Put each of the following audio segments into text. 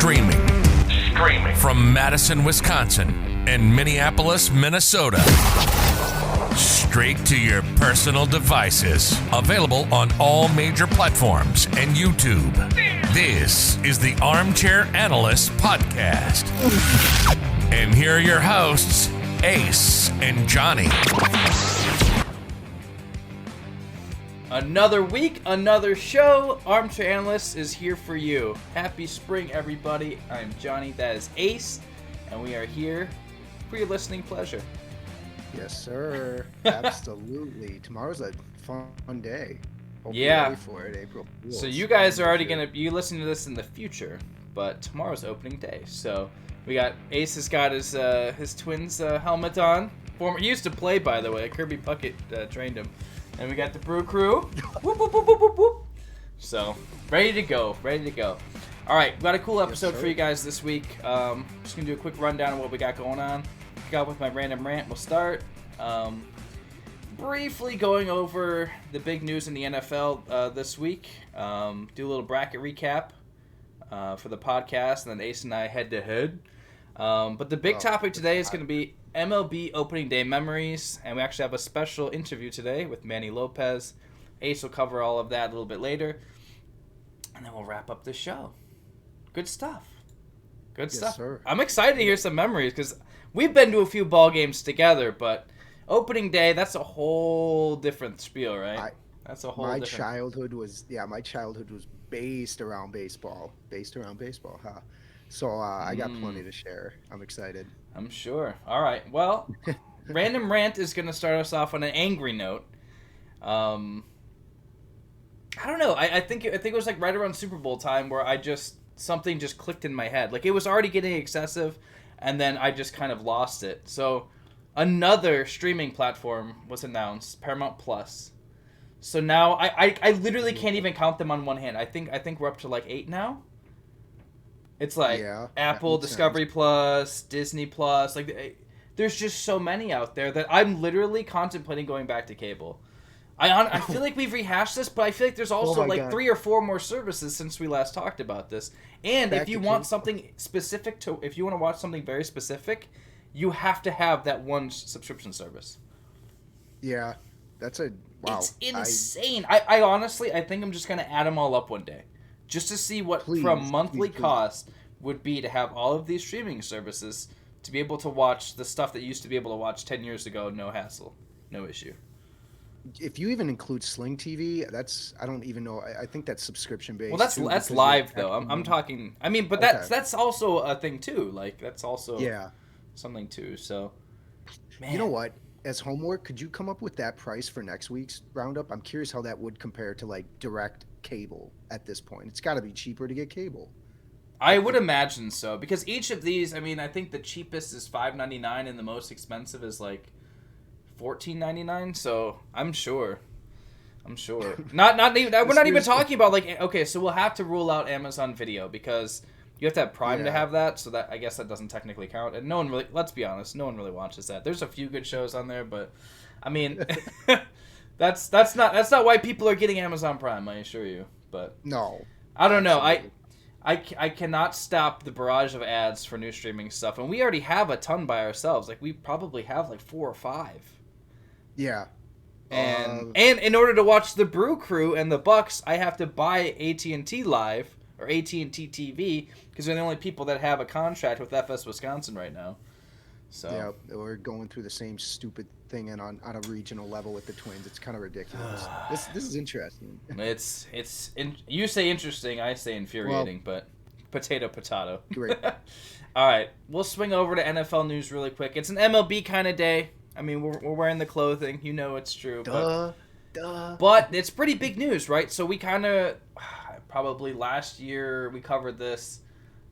Streaming from Madison, Wisconsin and Minneapolis, Minnesota. Straight to your personal devices. Available on all major platforms and YouTube. This is the Armchair Analysts podcast. And here are your hosts, Ace and Johnny. Another week, another show. Armchair Analysts is here for you. Happy spring, everybody. I'm Johnny, that is Ace, and we are here for your listening pleasure. Yes, sir. Absolutely. Tomorrow's a fun day. Hope Yeah. you're ready for it, April Fools. So you guys are already going to be listening to this in the future, but tomorrow's opening day. So we got Ace has got his Twins helmet on. He used to play, by the way. Kirby Puckett trained him. And we got the Brew Crew. Whoop, whoop, whoop, whoop, whoop, whoop. So, ready to go. All right, we got a cool episode for you guys this week. Just going to do a quick rundown of what we got going on. Got with my random rant. We'll start. Briefly going over the big news in the NFL this week. Do a little bracket recap for the podcast, and then Ace and I head-to-head. But the big topic today is going to be MLB Opening Day Memories, and we actually have a special interview today with Manny Lopez. Ace will cover all of that a little bit later, and then we'll wrap up the show. Good stuff. Yes, sir. I'm excited to hear some memories, because we've been to a few ball games together, but Opening Day, that's a whole different spiel, right? My childhood was based around baseball. Huh? So I got plenty to share. I'm excited. I'm sure. All right. Well, Random Rant is going to start us off on an angry note. I don't know. I think it was like right around Super Bowl time where something just clicked in my head. Like it was already getting excessive, and then I just kind of lost it. So another streaming platform was announced, Paramount Plus. So now I literally can't even count them on one hand. I think we're up to like 8 now. It's like Apple, Discovery Plus, Disney Plus. Like, there's just so many out there that I'm literally contemplating going back to cable. I feel like we've rehashed this, but I feel like there's also like 3 or 4 more services since we last talked about this. And if you want something specific if you want to watch something very specific, you have to have that one subscription service. Yeah, wow. It's insane. I honestly, I think I'm just gonna add them all up one day. Just to see what from monthly cost would be to have all of these streaming services to be able to watch the stuff that you used to be able to watch 10 years ago, no hassle, no issue. If you even include Sling TV, I don't even know. I think that's subscription based. Well, that's live though. I'm talking. I mean, but that's also a thing too. Like that's also something too. So, man. You know what? As homework, could you come up with that price for next week's roundup? I'm curious how that would compare to like direct cable at this point. It's got to be cheaper to get cable. I would imagine so, because each of these, I mean, I think the cheapest is $5.99 and the most expensive is like $14.99. So I'm sure. Not even. We're not even talking about like. Okay, so we'll have to rule out Amazon Video because you have to have Prime to have that. So that I guess that doesn't technically count. And no one really. Let's be honest, no one really watches that. There's a few good shows on there, but I mean. That's not why people are getting Amazon Prime, I assure you. But no, I don't know. I cannot stop the barrage of ads for new streaming stuff, and we already have a ton by ourselves. Like we probably have like 4 or 5. Yeah. And in order to watch the Brew Crew and the Bucks, I have to buy AT&T Live or AT&T TV because they're the only people that have a contract with FS Wisconsin right now. So yeah, we're going through the same stupid thing and on a regional level with the Twins. It's kind of ridiculous. This is interesting. You say interesting, I say infuriating, but potato. Great. All right, we'll swing over to NFL news really quick. It's an MLB kind of day. I mean, we're wearing the clothing. You know it's true. But it's pretty big news, right? So we kind of probably last year we covered this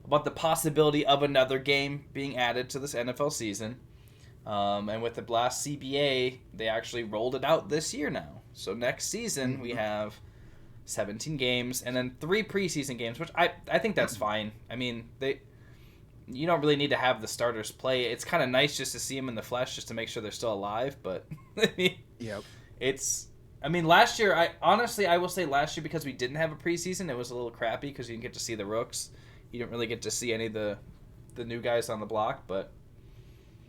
about the possibility of another game being added to this NFL season. And with the last CBA, they actually rolled it out this year now. So next season, we have 17 games and then 3 preseason games, which I think that's fine. I mean, you don't really need to have the starters play. It's kind of nice just to see them in the flesh just to make sure they're still alive. But, last year, I will say last year because we didn't have a preseason, it was a little crappy because you didn't get to see the rooks. you didn't really get to see any of the new guys on the block, but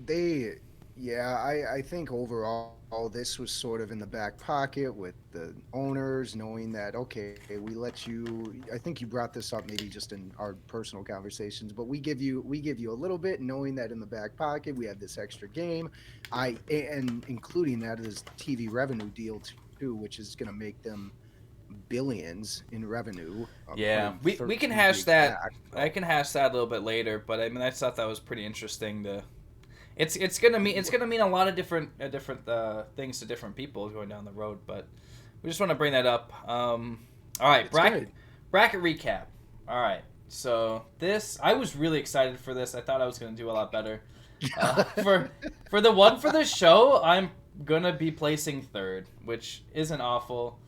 I think overall this was sort of in the back pocket with the owners knowing that, okay, we let you, I think you brought this up maybe just in our personal conversations, but we give you a little bit, knowing that in the back pocket we have this extra game, and including that is TV revenue deal too, which is going to make them billions in revenue. Yeah, we can hash that. I can hash that a little bit later, but I mean, I thought that was pretty interesting. It's gonna mean a lot of different things to different people going down the road, but we just want to bring that up. All right, bracket recap. All right, so I was really excited for this. I thought I was gonna do a lot better. For the one for the show, I'm gonna be placing third, which isn't awful.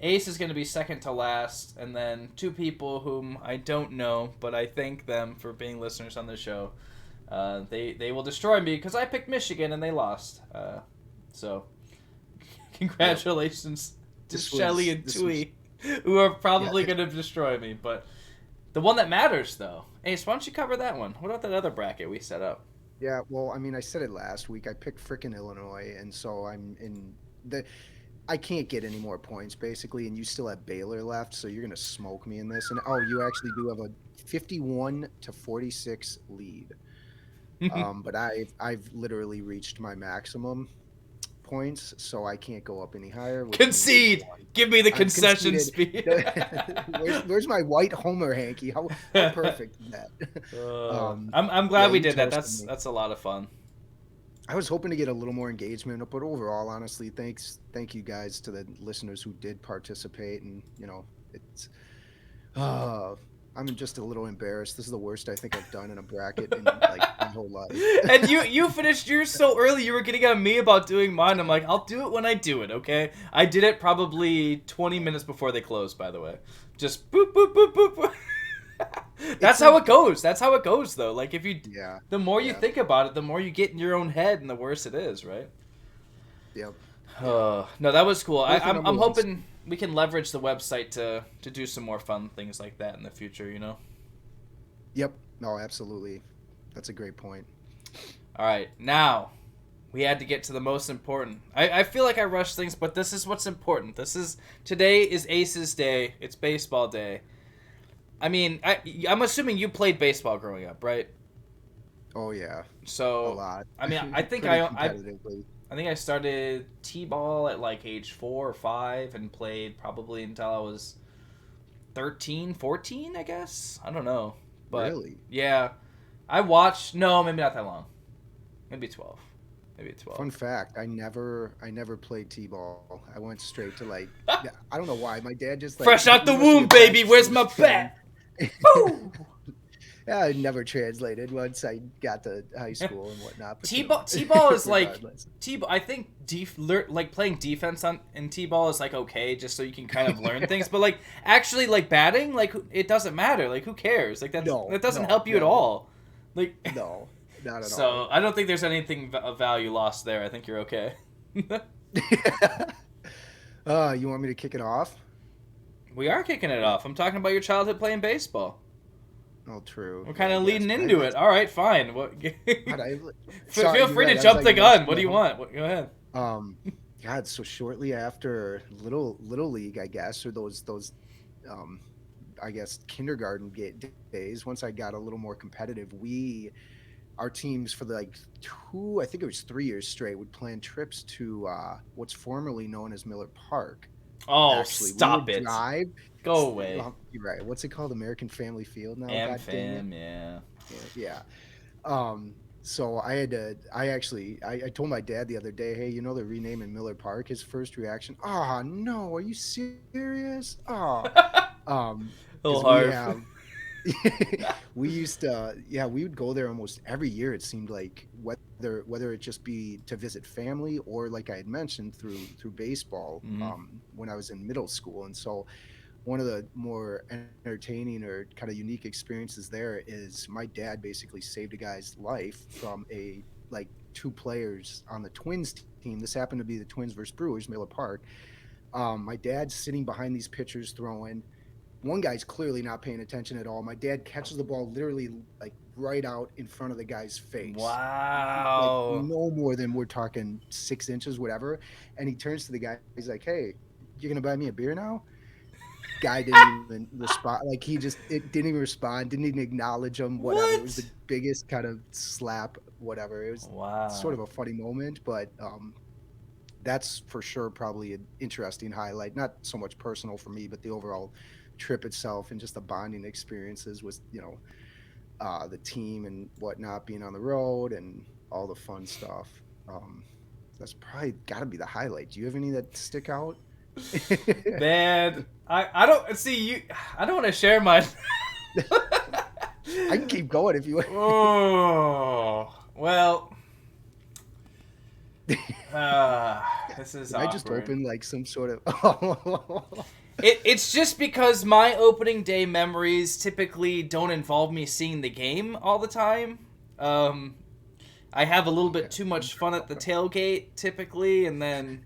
Ace is going to be second to last, and then two people whom I don't know, but I thank them for being listeners on the show. They will destroy me because I picked Michigan and they lost. So, congratulations to Shelly and Tui, who are probably going to destroy me. But the one that matters, though, Ace, why don't you cover that one? What about that other bracket we set up? Yeah, well, I mean, I said it last week. I picked frickin' Illinois, and so I'm in the. I can't get any more points, basically, and you still have Baylor left, so you're going to smoke me in this. And, you actually do have a 51-46 lead. But I've literally reached my maximum points, so I can't go up any higher. Concede! Give me the concession speed. where's my white Homer hanky? How perfect is that? I'm glad we did that. That's a lot of fun. I was hoping to get a little more engagement, but overall, honestly, thank you guys to the listeners who did participate, and it's I'm just a little embarrassed. This is the worst I think I've done in a bracket in like my whole life. And you finished yours so early. You were getting on me about doing mine. I'm like, I'll do it when I do it, okay? I did it probably 20 minutes before they closed, by the way. Just boop boop boop boop boop. That's how it goes. That's how it goes, though. Like the more you think about it, the more you get in your own head, and the worse it is, right? Yep. No, that was cool. I'm hoping we can leverage the website to do some more fun things like that in the future. Yep. No, absolutely. That's a great point. All right, now we had to get to the most important. I feel like I rushed things, but this is what's important. Today is Ace's day. It's baseball day. I mean, I'm assuming you played baseball growing up, right? Oh yeah. So a lot. I mean, I think I started t-ball at like age 4 or 5 and played probably until I was 13, 14, I guess. I don't know. But really? Yeah. I watched. No, maybe not that long. Maybe 12. Fun fact: I never played t-ball. I went straight to like I don't know why. My dad just like fresh out the womb, baby. Where's my bat? Yeah, it never translated once I got to high school and whatnot. But T-ball is like T-ball. I think like playing defense in T-ball is like okay, just so you can kind of learn things. But like actually like batting, like it doesn't matter. Like who cares? Like that doesn't help you at all. Like no, not at all. So I don't think there's anything of value lost there. I think you're okay. You want me to kick it off? We are kicking it off. I'm talking about your childhood playing baseball. Oh, true. We're kind of leading into it. All right, fine. What? Feel free to jump the gun. What do you want? Go ahead. God. So shortly after little league, I guess, or those, I guess kindergarten days. Once I got a little more competitive, our teams for like I think it was 3 years straight, would plan trips to what's formerly known as Miller Park. Oh, actually, stop it! Drive. Go away. You're right. What's it called? American Family Field now. AmFam, yeah. So I had to. I told my dad the other day, hey, they're renaming Miller Park. His first reaction, oh no, are you serious? Oh, little hard. We used to, we would go there almost every year. It seemed like whether it just be to visit family or, like I had mentioned, through baseball, when I was in middle school. And so one of the more entertaining or kind of unique experiences there is my dad basically saved a guy's life from two players on the Twins team. This happened to be the Twins versus Brewers, Miller Park. My dad's sitting behind these pitchers throwing. one guy's clearly not paying attention at all. My dad catches the ball literally like right out in front of the guy's face. Wow. Like no more than we're talking 6 inches, whatever. And he turns to the guy. He's like, "Hey, you're gonna buy me a beer now?" Guy didn't even respond. Like it didn't even respond. Didn't even acknowledge him. Whatever. What? It was the biggest kind of slap. Whatever. It was sort of a funny moment, but that's for sure probably an interesting highlight. Not so much personal for me, but the overall trip itself and just the bonding experiences with the team and whatnot, being on the road and all the fun stuff. That's probably got to be the highlight. Do you have any that stick out? Man, I don't see you. I don't want to share mine. I can keep going if you want. Oh well. This is I awkward. just opened like some sort of. It's just because my opening day memories typically don't involve me seeing the game all the time. I have a little bit too much fun at the tailgate typically, and then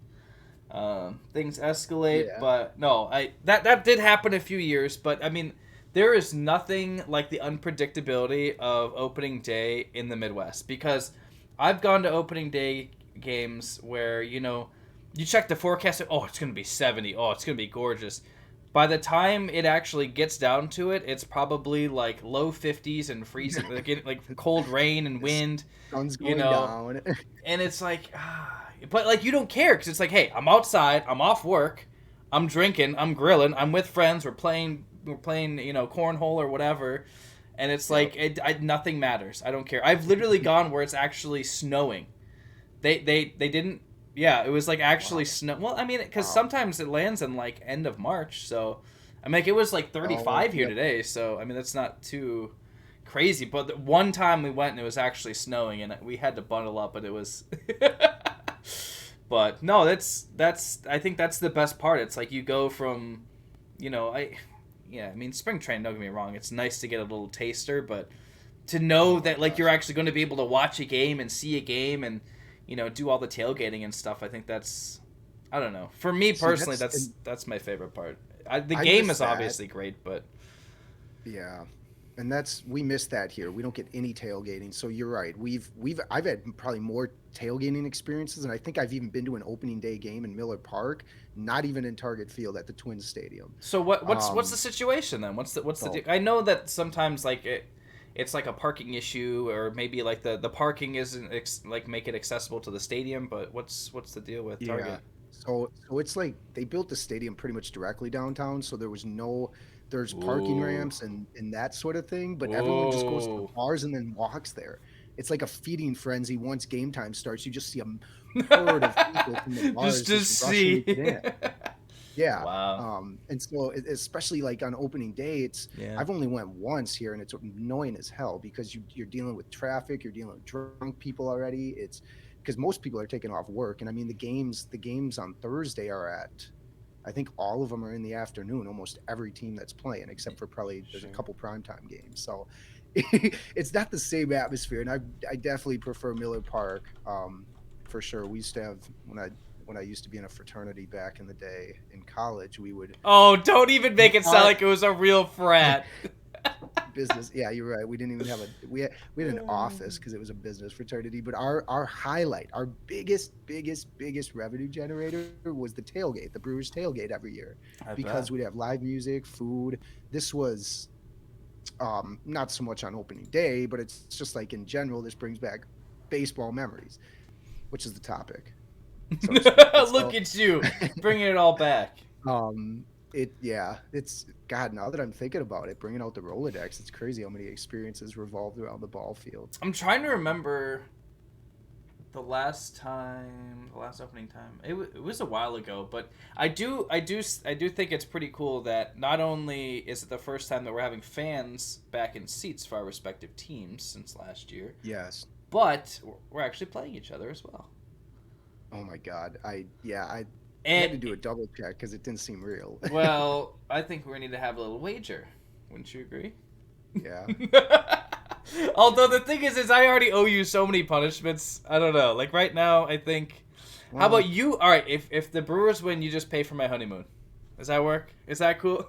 things escalate. Yeah. But no, that did happen a few years. But I mean, there is nothing like the unpredictability of opening day in the Midwest, because I've gone to opening day games where you check the forecast. Oh, it's going to be 70. Oh, it's going to be gorgeous. By the time it actually gets down to it, it's probably like low 50s and freezing, like cold rain and wind. Sun's going down. And it's like, but like you don't care because it's like, hey, I'm outside, I'm off work, I'm drinking, I'm grilling, I'm with friends, we're playing, cornhole or whatever, and it's like nothing matters. I don't care. I've literally gone where it's actually snowing. They didn't. Yeah, it was like actually snow. Well, I mean, because sometimes it lands in like end of March, so I mean, like, it was like 35 here today. So I mean, that's not too crazy. But the one time we went and it was actually snowing, and we had to bundle up, but it was. But no, that's I think that's the best part. It's like you go from, I mean, spring training. Don't get me wrong, it's nice to get a little taster, but to know that like you're actually going to be able to watch a game and see a game and do all the tailgating and stuff. I think that's, I don't know. For me personally, that's my favorite part. The game is obviously great, but yeah, and we missed that here. We don't get any tailgating. So you're right. I've had probably more tailgating experiences, and I think I've even been to an opening day game in Miller Park, not even in Target Field, at the Twins Stadium. So what's the situation then? What's the I know that sometimes like it's like a parking issue, or maybe like the parking isn't make it accessible to the stadium, but what's the deal with Target? Yeah. So it's like they built the stadium pretty much directly downtown, so there's parking ramps and that sort of thing, but everyone just goes to the bars and then walks there. It's like a feeding frenzy. Once game time starts, you just see a herd of people from the bars just rushing in. Yeah. Wow. And so especially like on opening day, I've only went once here, and it's annoying as hell because you're dealing with traffic, you're dealing with drunk people already. It's because most people are taking off work, and I mean the games on Thursday are at, I think all of them are in the afternoon. Almost every team that's playing, except for probably there's a couple primetime games. So it's not the same atmosphere, and I definitely prefer Miller Park for sure. We used to have when I used to be in a fraternity back in the day in college, we would. Oh, don't even make it sound like it was a real frat. Business, yeah, you're right. We didn't even have we had an office because it was a business fraternity. But our highlight, our biggest revenue generator was the tailgate, the Brewers tailgate every year, because we'd have live music, food. This was not so much on opening day, but it's just like in general. This brings back baseball memories, which is the topic. So Look at you, bringing it all back. It's God. Now that I'm thinking about it, bringing out the Rolodex, it's crazy how many experiences revolved around the ball field. I'm trying to remember the last opening time. It was a while ago, but I do think it's pretty cool that not only is it the first time that we're having fans back in seats for our respective teams since last year. Yes. But we're actually playing each other as well. Oh my God! I had to do a double check because it didn't seem real. Well, I think we need to have a little wager. Wouldn't you agree? Yeah. Although the thing is I already owe you so many punishments. I don't know. Like right now, I think. Well, how about you? All right, if the Brewers win, you just pay for my honeymoon. Does that work? Is that cool?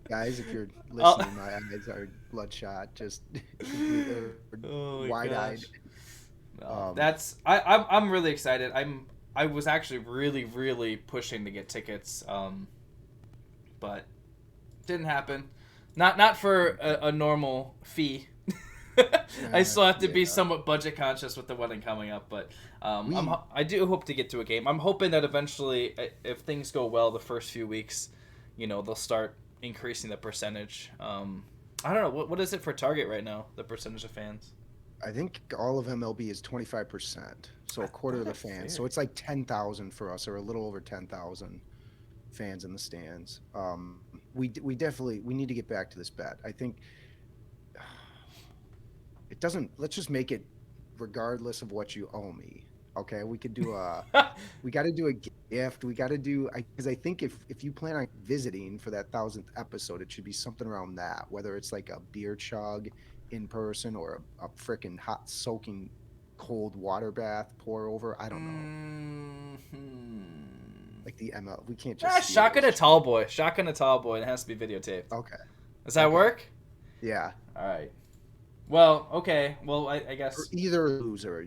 Guys, if you're Oh, listening, my eyes are bloodshot, just completely oh my wide-eyed. gosh. No, Um, I'm really excited. I was actually really pushing to get tickets, but didn't happen. Not for a normal fee. I still have to be yeah, somewhat budget conscious with the wedding coming up, but we I do hope to get to a game. I'm hoping that eventually, if things go well the first few weeks, they'll start increasing the percentage. I don't know what is it for Target right now, the percentage of fans. I think all of MLB is 25%, so a quarter of the That's fans. fair. So it's like 10,000 for us, or a little over 10,000 fans in the stands. We definitely we need to get back to this bet. I think it doesn't. Let's just make it regardless of what you owe me. Okay, we could do a. We got to do a gift. We got to do because I think if you plan on visiting for that 1,000th episode, it should be something around that. Whether it's like a beer chug in person or a freaking hot soaking cold water bath pour over. I don't know. Like the ML, we can't just steal Shotgun a this. tall boy. Shotgun a tall boy. It has to be videotaped. Okay. Does that Okay. work? Yeah. All right. Well, okay. Well, I guess Or either loser,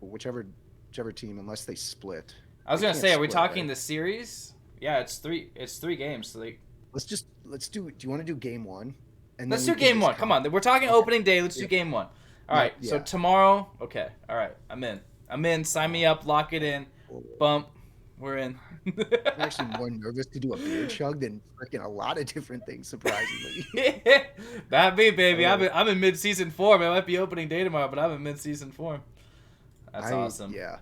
whichever team, unless they split. I was They gonna can't say, are we split, talking right? the series? Yeah, it's three games. So Let's do. Do you want to do game one? And let's then do we can game just one. Come count. on, we're talking Okay. opening day. Let's do Yeah. game one. All Yeah. right. So Yeah. tomorrow. Okay. All right. I'm in. I'm in. Sign me up. Lock it in. Bump. We're in. I'm actually more nervous to do a beer chug than freaking a lot of different things, surprisingly. Not me, baby. Oh. I'm in mid-season form. It might be opening day tomorrow, but I'm in mid-season form. That's awesome. Yeah.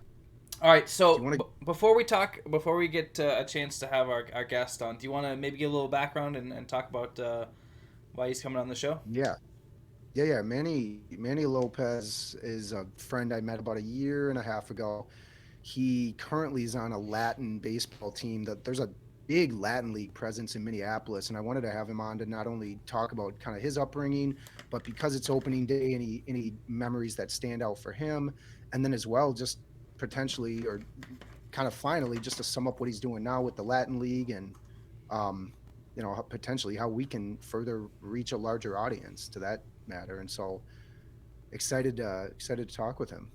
All right, so Do you wanna- before we get a chance to have our guest on, do you want to maybe give a little background and talk about why he's coming on the show? Yeah. Yeah. Manny Lopez is a friend I met about a year and a half ago. He currently is on a Latin baseball team. That there's a big Latin league presence in Minneapolis, and I wanted to have him on to not only talk about kind of his upbringing, but because it's opening day, any memories that stand out for him, and then as well just potentially or kind of finally just to sum up what he's doing now with the Latin league and potentially how we can further reach a larger audience to that matter. And so excited to talk with him.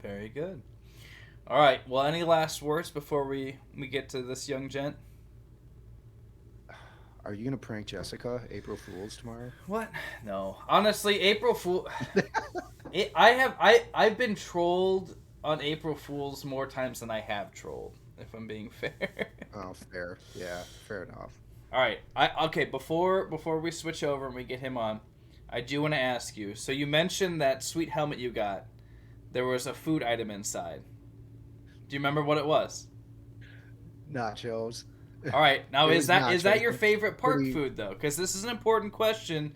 Very good. All right. Well, any last words before we get to this young gent? Are you gonna prank Jessica April Fools tomorrow? What? No. Honestly, April Fool. I've been trolled on April Fools more times than I have trolled. If I'm being fair. Oh, fair. Yeah, fair enough. All right. Okay. Before we switch over and we get him on, I do want to ask you. So you mentioned that sweet helmet you got. There was a food item inside. Do you remember what it was? Nachos. All right. Now It is was that your nachos. favorite park Pretty- food though? Because this is an important question.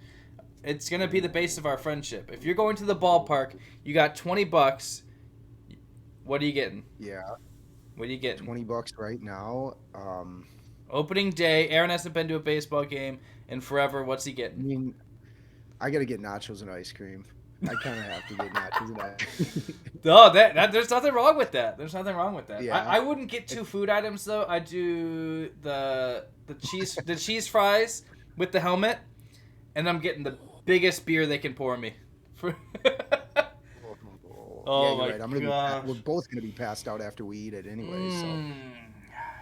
It's gonna be the base of our friendship. If you're going to the ballpark, you got $20. What are you getting? Yeah, What are you getting? $20 right now. Opening day. Aaron hasn't been to a baseball game in forever. What's he I getting? mean, I gotta get nachos and ice cream. I kind of have to get nachos and ice cream. No, that there's nothing wrong with that. There's nothing wrong with that. Yeah. I wouldn't get two food items though. I do the cheese fries with the helmet, and I'm getting the biggest beer they can pour me. Oh yeah, my you're right. I'm gonna gosh. we're both gonna be passed out after we eat it anyway, so Mm.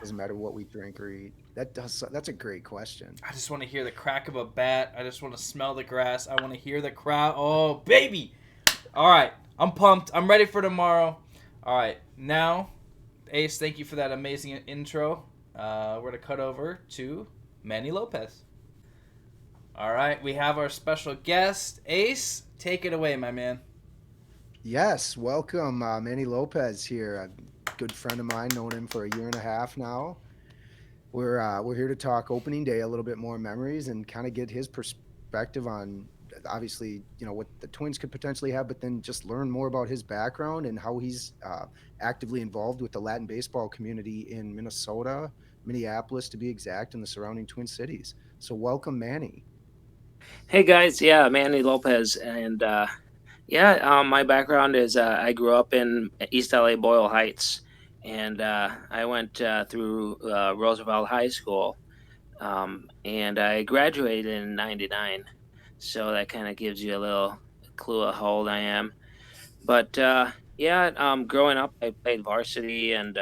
doesn't matter what we drink or eat. That's a great question. I just want to hear the crack of a bat. I just want to smell the grass. I want to hear the crowd. Oh, baby. All right. I'm pumped. I'm ready for tomorrow. All right. Now, Ace, thank you for that amazing intro. We're going to cut over to Manny Lopez. All right. We have our special guest. Ace, take it away, my man. Yes, welcome, Manny Lopez here. A good friend of mine, known him for a year and a half now. We're here to talk opening day, a little bit more memories, and kind of get his perspective on, obviously, what the Twins could potentially have, but then just learn more about his background and how he's actively involved with the Latin baseball community in Minnesota, Minneapolis to be exact, and the surrounding Twin Cities. So welcome, Manny. Hey guys, yeah, Manny Lopez, and my background is I grew up in East LA, Boyle Heights, and I went through Roosevelt High School, and I graduated in '99. So that kind of gives you a little clue of how old I am. But yeah, growing up, I played varsity, and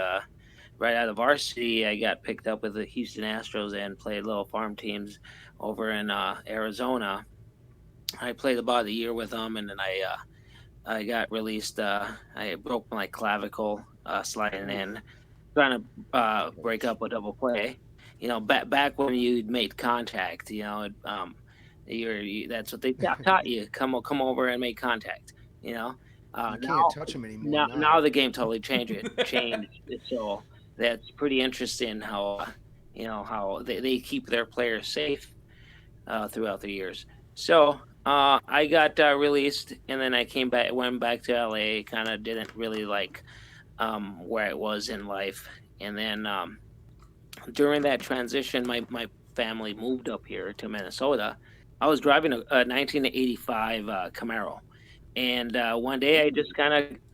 right out of varsity, I got picked up with the Houston Astros and played little farm teams over in Arizona. I played about a year with them, and then I got released. I broke my clavicle sliding in, trying to break up a double play. Back when you made contact, that's what they taught you. Come over and make contact. You know, You can't now touch them anymore now now. the game totally changed. So that's pretty interesting how how they keep their players safe throughout the years. So I got released, and then I went back to LA. Kind of didn't really like where I was in life, and then during that transition, my family moved up here to Minnesota. I was driving a 1985 Camaro, and one day I just kind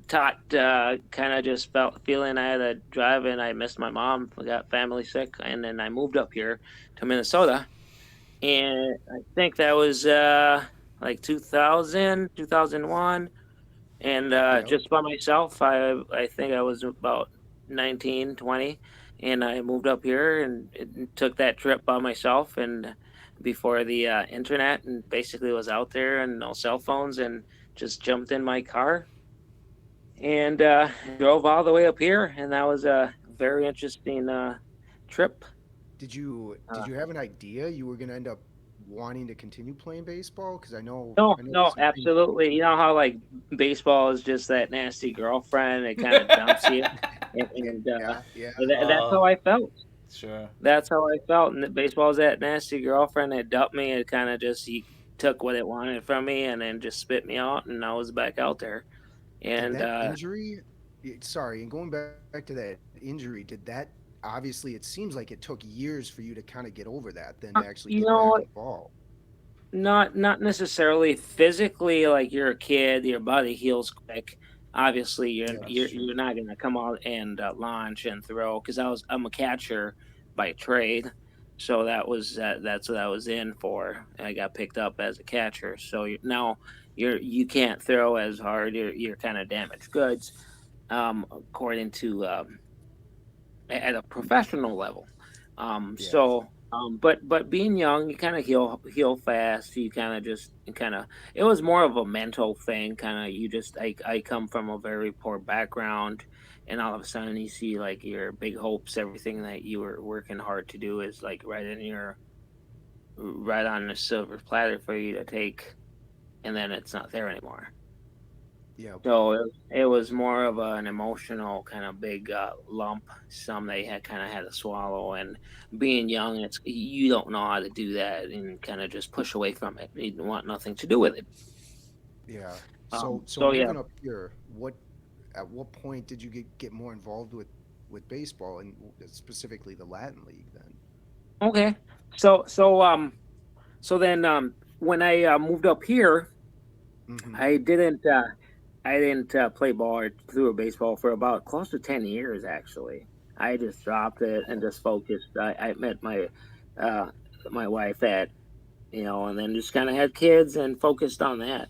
of just felt feeling I had to drive, and I missed my mom. I got family sick, and then I moved up here to Minnesota, and I think that was like 2000, 2001, and Yeah. just by myself. I think I was about 19, 20, and I moved up here and took that trip by myself, and before the internet, and basically was out there and no cell phones, and just jumped in my car and drove all the way up here, and that was a very interesting trip. Did you have an idea you were gonna end up wanting to continue playing baseball? Because No, I know no, some things. absolutely. You know how like baseball is just that nasty girlfriend that kind of dumps you, and Yeah. that's how I felt. Sure. That's how I felt. And baseball is that nasty girlfriend that dumped me. It kind of just he took what it wanted from me and then just spit me out, and I was back out there. Did And that injury? Sorry, and going back to that injury, did that obviously? It seems like it took years for you to kind of get over that, then to actually you get know, back involved. not necessarily physically. Like you're a kid, your body heals quick. Obviously, Yeah, that's true. you're not gonna come out and launch and throw because I'm a catcher by trade, so that's what I was in for. I got picked up as a catcher, so now you can't throw as hard. You're kind of damaged goods, according to at a professional level. Yeah. But being young, you kind of heal fast. You kind of just kind of it was more of a mental thing. Kind of you just I come from a very poor background, and all of a sudden you see like your big hopes, everything that you were working hard to do is like right on the silver platter for you to take, and then it's not there anymore. Yeah. So it was more of an emotional kind of big lump. Some they had kind of had to swallow, and being young, it's you don't know how to do that, and kind of just push away from it. You want nothing to do with it. Yeah. So So yeah, moving up here, at what point did you get more involved with baseball and specifically the Latin League then? okay. So so um so then when I moved up here, Mm-hmm. I didn't play ball or through a baseball for about close to 10 years actually. I just dropped it and Oh, just focused. I met uh, my wife at and then just kind of had kids and focused on that.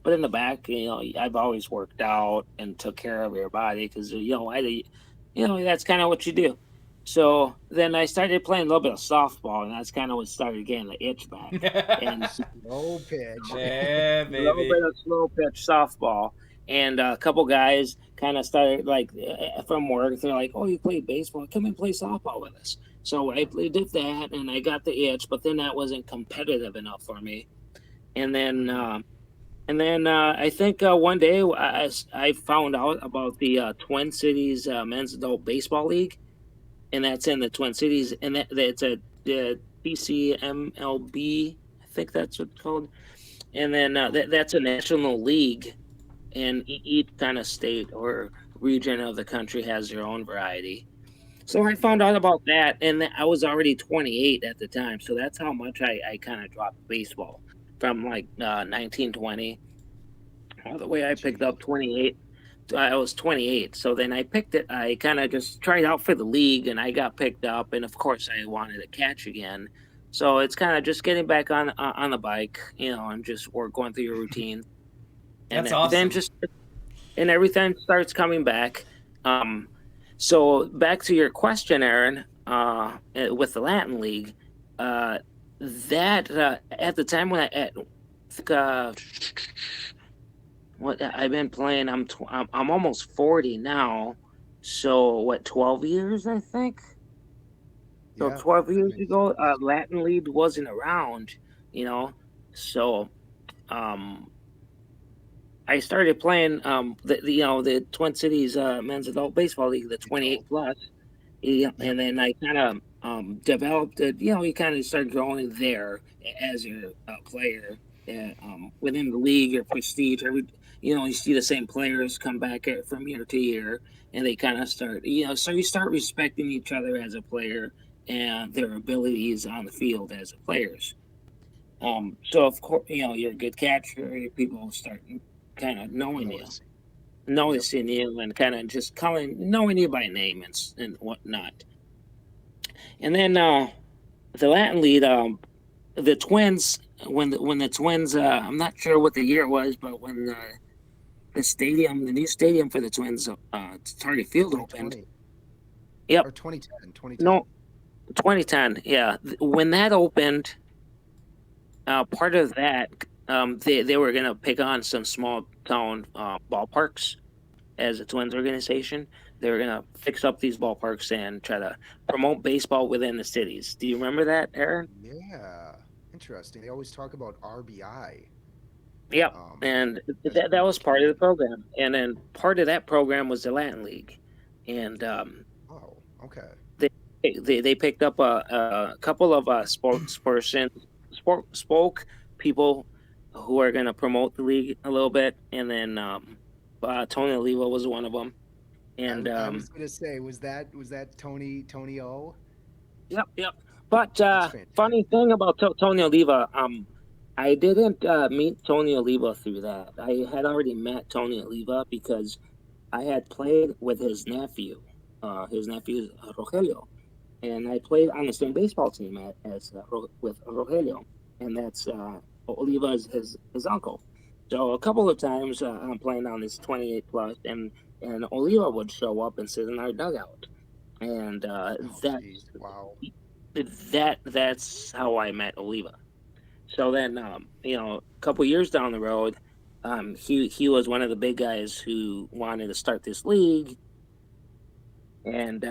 But in the back, I've always worked out and took care of your body because that's kind of what you do. So then I started playing a little bit of softball, and that's kind of what started getting the itch back. And slow pitch. Yeah, a little baby. bit of slow pitch softball. And a couple guys kind of started like from work. They're like, "Oh, you play baseball? Come and play softball with us." So did that, and I got the itch, but then that wasn't competitive enough for me. And then, Hmm. I think one day I found out about the Twin Cities Men's Adult Baseball League, and that's in the Twin Cities, and that's a PCMLB. I think that's what it's called. And then that's a national league, and each kind of state or region of the country has their own variety. So I Yeah. found out about that, and I was already 28 at the time. So that's how much I kind of dropped baseball from like 1920 all the way. I picked Jeez. up 28. I was 28. So then I picked it. I kind of just tried out for the league, and I got picked up. And of course, I wanted to catch again. So it's kind of just getting back on the bike, and just going through your routine. And That's awesome. And everything starts coming back. So back to your question, Aaron, with the Latin League, that at the time when what I've been playing, I'm almost 40 now. So what, 12 years, I think. So Yeah, 12 that years makes ago, sense. Latin League wasn't around, So, um, I started playing the Twin Cities Men's Adult Baseball League, the 28 plus. Yeah, Yep. and then I kind of developed it. You kind of start growing there as your player. Within the league, your prestige. You see the same players come back from year to year, and they kind of start. So you start respecting each other as a player and their abilities on the field as players. So of course, you're a good catcher. People start kind of knowing you, Noticing. noticing you, and kind of just knowing you by name and whatnot. And then the Latin League, the Twins, when the Twins, I'm not sure what the year was, but when the new stadium for the Twins, Target Field opened. 2020 Yep. or 2010. 2010. No, 2010. Yeah, when that opened, part of that, they were gonna pick on some small town ballparks as a Twins organization. They were gonna fix up these ballparks and try to promote baseball within the cities. Do you remember that, Aaron? Yeah, interesting. They always talk about RBI. Yep. And as that being was the part of key. the program. And then part of that program was the Latin League. And Oh, okay. they picked up a couple of spoke people who are going to promote the league a little bit. And then Tony Oliva was one of them. And I was gonna say, was that Tony O? Yep. But That's fantastic. funny thing about Tony Oliva, I didn't meet Tony Oliva through that. I had already met Tony Oliva because I had played with his nephew. His nephew is Rogelio, and I played on the same baseball team with Rogelio, and that's Oliva is his uncle. So a couple of times I'm playing on this 28 plus, and Oliva would show up and sit in our dugout, and Oh, geez. Wow. that's how I met Oliva. So then, a couple years down the road, he was one of the big guys who wanted to start this league, and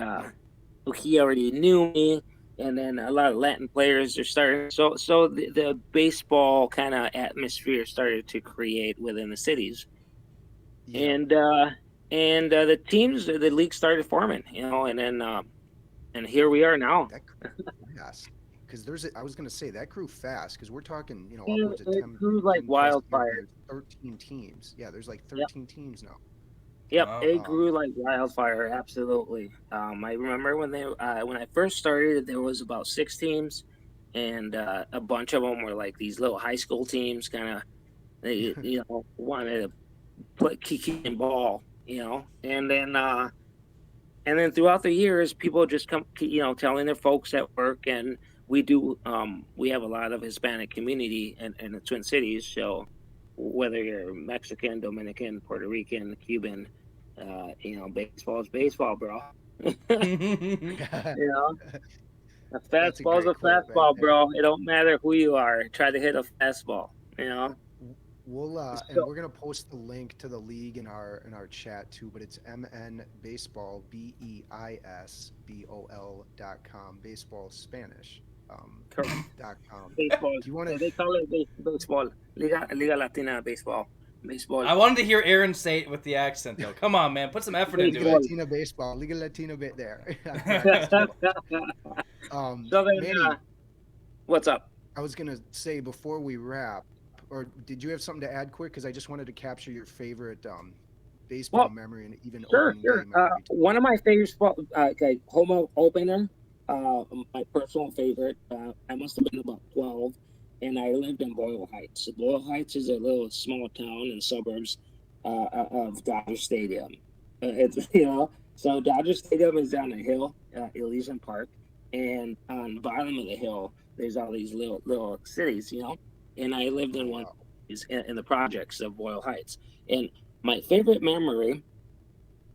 he already knew me. And then a lot of Latin players are starting. So the baseball kind of atmosphere started to create within the cities, Yeah. and the league started forming. And then and here we are now. That grew fast. Because I was gonna say that grew fast because we're talking, Yeah, upwards of it 10, grew like 10 plus years, wildfire. there's 13 teams. Yeah, there's like Yep. 13 teams now. Yep, Wow. it grew like wildfire. Absolutely. I remember when I first started, there was about 6 teams, and a bunch of them were like these little high school teams, kind of they wanted to play kicking ball, and then throughout the years, people just come, telling their folks at work, and we have a lot of Hispanic community in the Twin Cities, so whether you're Mexican, Dominican, Puerto Rican, Cuban, baseball is baseball, bro. You know, a That's a fastball's a great quote right fastball, there. bro. It don't matter who you are. Try to hit a fastball. We'll and So we're gonna post the link to the league in our chat too, but it's MN Baseball BEISBOL.com. Baseball Spanish. correct. .com. Baseball. Do you want to? They call it baseball. Liga Latina baseball. Baseball. I wanted to hear Aaron say it with the accent, though. Come on, man. Put some effort into Liga it. Latina baseball. Liga Latino bit there. So then, Manny, what's up? I was gonna say before we wrap, or did you have something to add quick? Because I just wanted to capture your favorite baseball memory and even opening day memory. One of my favorite home opener, my personal favorite. I must have been about 12, and I lived in Boyle Heights. Boyle Heights is a little small town in the suburbs, of Dodger Stadium. It's so Dodger Stadium is down a hill, Elysian Park, and on the bottom of the hill there's all these little cities, and I lived in one of these in the projects of Boyle Heights. And my favorite memory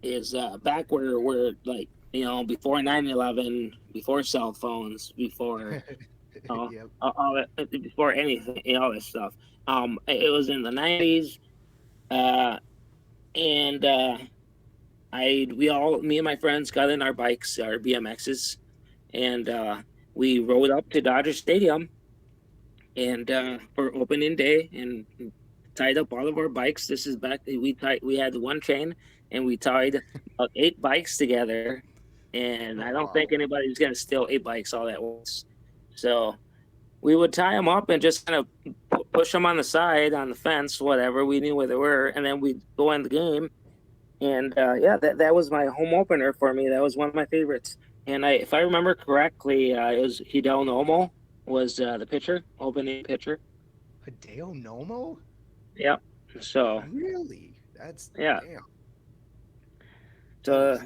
is back where like before 9/11, before cell phones, before Yep. all that, before anything, all this stuff. It was in the 90s, and me and my friends got in our bikes, our BMXs, and we rode up to Dodger Stadium, and for opening day, and tied up all of our bikes. This is back. We had one chain, and we tied 8 bikes together, and I don't think anybody's gonna steal 8 bikes all at once. So we would tie them up and just kind of push them on the side, on the fence, whatever. We knew where they were, and then we'd go in the game. And that was my home opener for me. That was one of my favorites. And if I remember correctly, it was Hideo Nomo was the pitcher, opening pitcher. Hideo Nomo? Yep. So really, that's yeah. Damn. So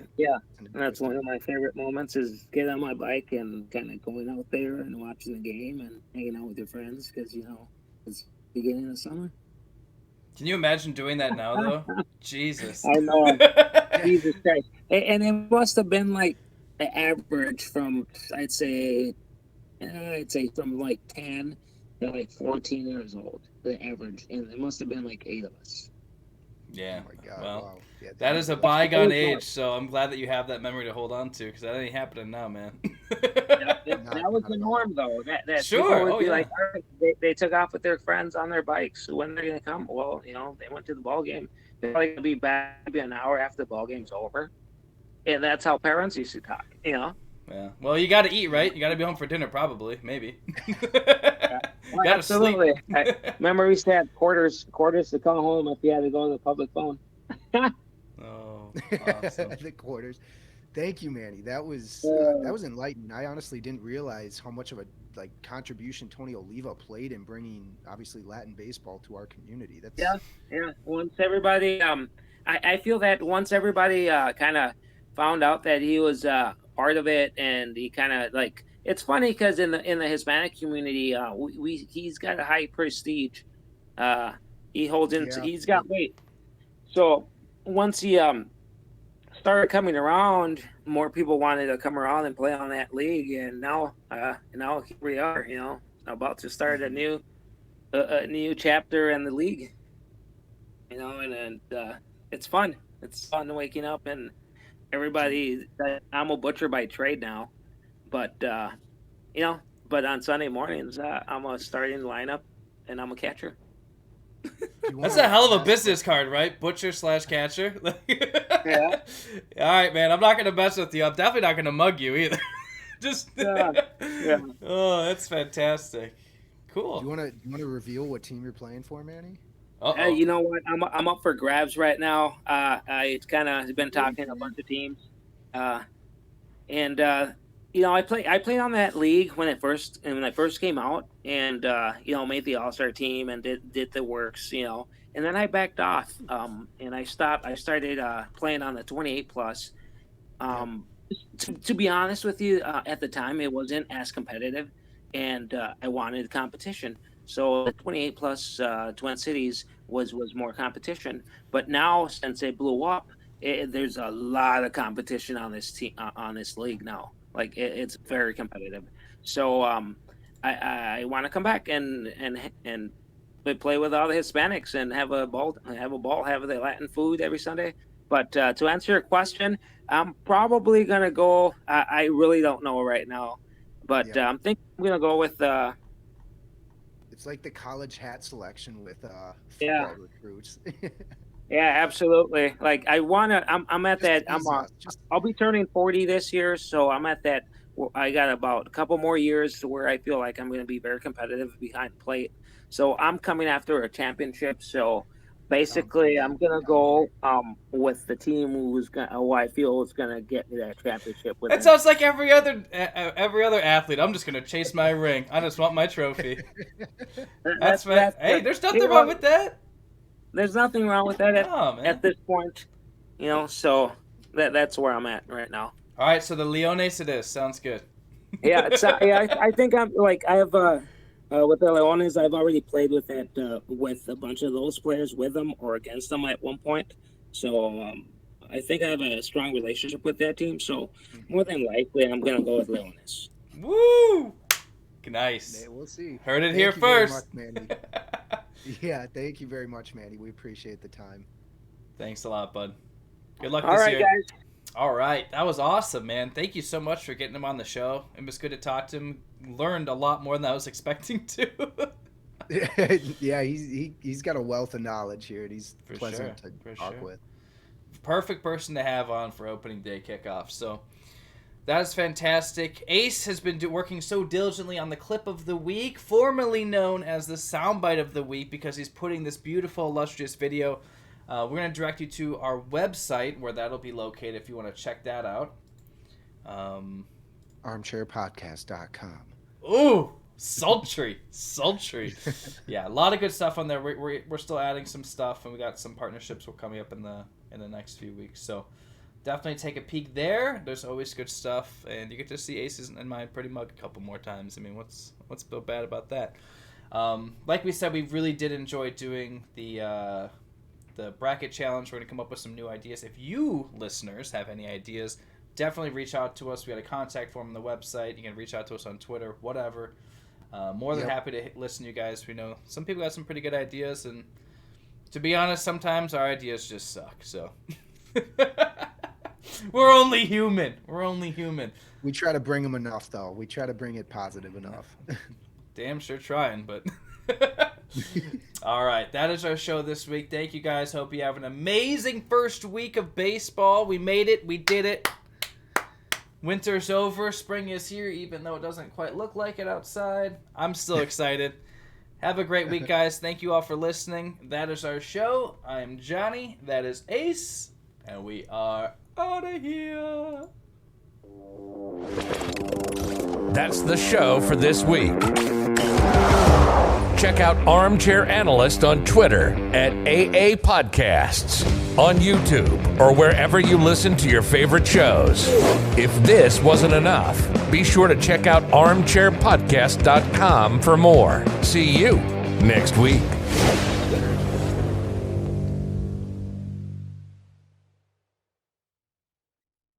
that's one of my favorite moments is getting on my bike and kind of going out there and watching the game and hanging out with your friends because it's beginning of summer. Can you imagine doing that now, though? Jesus. I know. Jesus Christ. And it must have been like the average from, I'd say from like 10 to like 14 years old, the average. And it must have been like 8 of us. Yeah. Oh my God. Well, wow. Yeah, that is a bygone age, so I'm glad that you have that memory to hold on to, because that ain't happening now, man. That was the norm, though. That sure. People would be yeah. like, all right, they took off with their friends on their bikes. When they're gonna come? Well, they went to the ball game. They're probably gonna be back maybe an hour after the ball game's over, and that's how parents used to talk. Yeah. Well, you got to eat, right? You got to be home for dinner, probably, maybe. Well, absolutely. Remember, we used to have quarters to come home if you had to go to the public phone. Oh, awesome. The quarters. Thank you, Manny. That was enlightening. I honestly didn't realize how much of a contribution Tony Oliva played in bringing obviously Latin baseball to our community. That's yeah. Once everybody, I feel that once everybody kind of found out that he was part of it, and he kind of like. It's funny because in the Hispanic community, he's got a high prestige. He holds in. Yeah. He's got weight. So once he started coming around, more people wanted to come around and play on that league, and now here we are. About to start a new chapter in the league. And it's fun. It's fun waking up and everybody. I'm a butcher by trade now. But but on Sunday mornings, I'm a starting lineup, and I'm a catcher. That's a hell of a business card, right? Butcher/catcher. Yeah. All right, man. I'm not gonna mess with you. I'm definitely not gonna mug you either. Just. Yeah. Oh, that's fantastic. Cool. Do you wanna reveal what team you're playing for, Manny? You know what? I'm up for grabs right now. I kind of been talking to a bunch of teams, and. I played on that league when I first came out, and made the All-Star team and did the works, and then I backed off, and I stopped. I started playing on the 28 plus. To be honest with you, at the time it wasn't as competitive, and I wanted competition. So the 28 plus Twin Cities was more competition. But now since it blew up, there's a lot of competition on this team on this league now. Like it's very competitive, so I want to come back and play with all the Hispanics and have a ball, have the Latin food every Sunday. But to answer your question, I'm probably gonna go. I really don't know right now, but I'm thinking I'm gonna go with. It's like the college hat selection with football recruits. Yeah, absolutely. Like I'm at that. I'll be turning 40 this year, so I'm at that. I got about a couple more years to where I feel like I'm going to be very competitive behind the plate. So I'm coming after a championship. So basically, I'm going to go with the team who I feel is going to get me that championship. That sounds like every other athlete. I'm just going to chase my ring. I just want my trophy. That's hey, there's nothing wrong with that. there's nothing wrong with that man. at this point. So that's where I'm at right now. All right, so the Leones it is. Sounds good. Yeah, I think I'm like I have with the Leones, I've already played with a bunch of those players with them or against them at one point. So I think I have a strong relationship with that team. So more than likely, I'm gonna go with Leones. Woo! Nice. We'll see. Heard it Thank here you very first. much, Manny. Yeah, thank you very much, Manny. We appreciate the time. Thanks a lot, bud. Good luck All this right, year. guys. All right, that was awesome, man. Thank you so much for getting him on the show. It was good to talk to him. Learned a lot more than I was expecting to. Yeah, he's got a wealth of knowledge here, and he's For pleasant sure, to for talk sure. with. Perfect person to have on for opening day kickoff. So that is fantastic. Ace has been working so diligently on the clip of the week, formerly known as the soundbite of the week, because he's putting this beautiful, illustrious video. We're going to direct you to our website where that'll be located if you want to check that out. Armchairpodcast.com. Ooh, sultry. Yeah, a lot of good stuff on there. We're still adding some stuff, and we got some partnerships coming up in the next few weeks. So definitely take a peek there. There's always good stuff, and you get to see Aces and my Pretty Mug a couple more times. I mean, what's so bad about that? Like we said, we really did enjoy doing the bracket challenge. We're going to come up with some new ideas. If you listeners have any ideas, definitely reach out to us. We got a contact form on the website. You can reach out to us on Twitter, whatever. More than happy to listen to you guys. We know some people got some pretty good ideas, and to be honest, sometimes our ideas just suck. So we're only human. We try to bring them enough, though. We try to bring it positive enough. Damn sure trying, but all right, that is our show this week. Thank you guys. Hope you have an amazing first week of baseball. We made it. We did it. Winter's over. Spring is here, even though it doesn't quite look like it outside. I'm still excited. Have a great week, guys. Thank you all for listening. That is our show. I'm Johnny. That is Ace. And we are out of here. That's the show for this week. Check out Armchair Analyst on Twitter at AA Podcasts, on YouTube, or wherever you listen to your favorite shows. If this wasn't enough, be sure to check out armchairpodcast.com for more. See you next week.